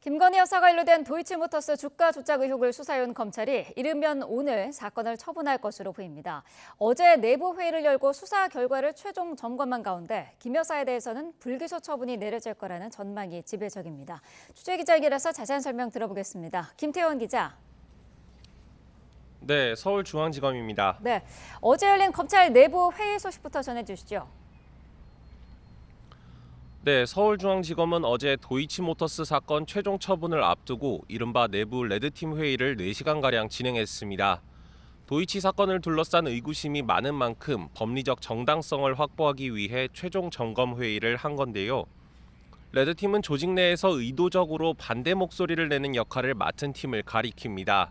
김건희 여사가 연루된 도이치모터스 주가 조작 의혹을 수사해온 검찰이 이르면 오늘 사건을 처분할 것으로 보입니다. 어제 내부 회의를 열고 수사 결과를 최종 점검한 가운데 김 여사에 대해서는 불기소 처분이 내려질 거라는 전망이 지배적입니다. 취재기자 연결해서 자세한 설명 들어보겠습니다. 김태원 기자. 네, 서울중앙지검입니다. 네, 어제 열린 검찰 내부 회의 소식부터 전해주시죠. 네, 서울중앙지검은 어제 도이치모터스 사건 최종 처분을 앞두고 이른바 내부 레드팀 회의를 4시간가량 진행했습니다. 도이치 사건을 둘러싼 의구심이 많은 만큼 법리적 정당성을 확보하기 위해 최종 점검 회의를 한 건데요. 레드팀은 조직 내에서 의도적으로 반대 목소리를 내는 역할을 맡은 팀을 가리킵니다.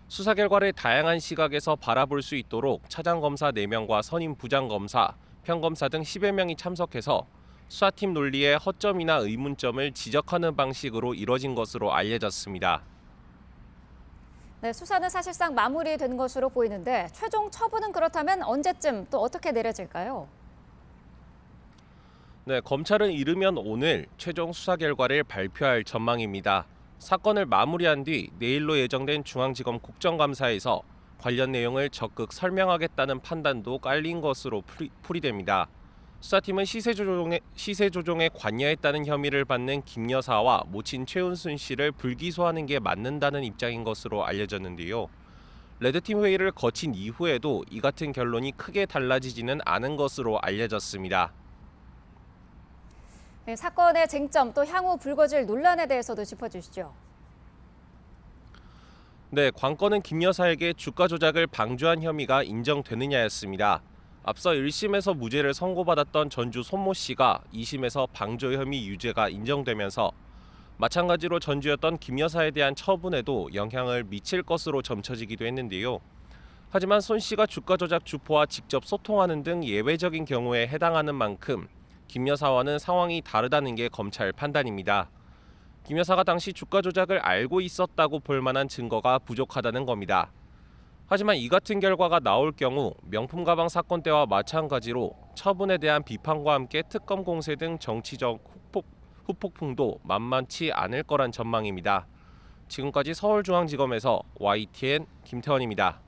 수사 결과를 다양한 시각에서 바라볼 수 있도록 차장검사 4명과 선임 부장검사, 평검사 등 10여 명이 참석해서 수사팀 논리의 허점이나 의문점을 지적하는 방식으로 이뤄진 것으로 알려졌습니다. 네, 수사는 사실상 마무리된 것으로 보이는데 최종 처분은 그렇다면 언제쯤 또 어떻게 내려질까요? 네, 검찰은 이르면 오늘 최종 수사 결과를 발표할 전망입니다. 사건을 마무리한 뒤 내일로 예정된 중앙지검 국정감사에서 관련 내용을 적극 설명하겠다는 판단도 깔린 것으로 풀이됩니다. 수사팀은 시세 조종에 관여했다는 혐의를 받는 김 여사와 모친 최은순 씨를 불기소하는 게 맞는다는 입장인 것으로 알려졌는데요. 레드팀 회의를 거친 이후에도 이 같은 결론이 크게 달라지지는 않은 것으로 알려졌습니다. 네, 사건의 쟁점 또 향후 불거질 논란에 대해서도 짚어주시죠. 네, 관건은 김 여사에게 주가 조작을 방조한 혐의가 인정되느냐였습니다. 앞서 1심에서 무죄를 선고받았던 전주 손모 씨가 2심에서 방조 혐의 유죄가 인정되면서 마찬가지로 전주였던 김 여사에 대한 처분에도 영향을 미칠 것으로 점쳐지기도 했는데요. 하지만 손 씨가 주가 조작 주포와 직접 소통하는 등 예외적인 경우에 해당하는 만큼 김 여사와는 상황이 다르다는 게 검찰 판단입니다. 김 여사가 당시 주가 조작을 알고 있었다고 볼 만한 증거가 부족하다는 겁니다. 하지만 이 같은 결과가 나올 경우 명품 가방 사건 때와 마찬가지로 처분에 대한 비판과 함께 특검 공세 등 정치적 후폭풍도 만만치 않을 거란 전망입니다. 지금까지 서울중앙지검에서 YTN 김태원입니다.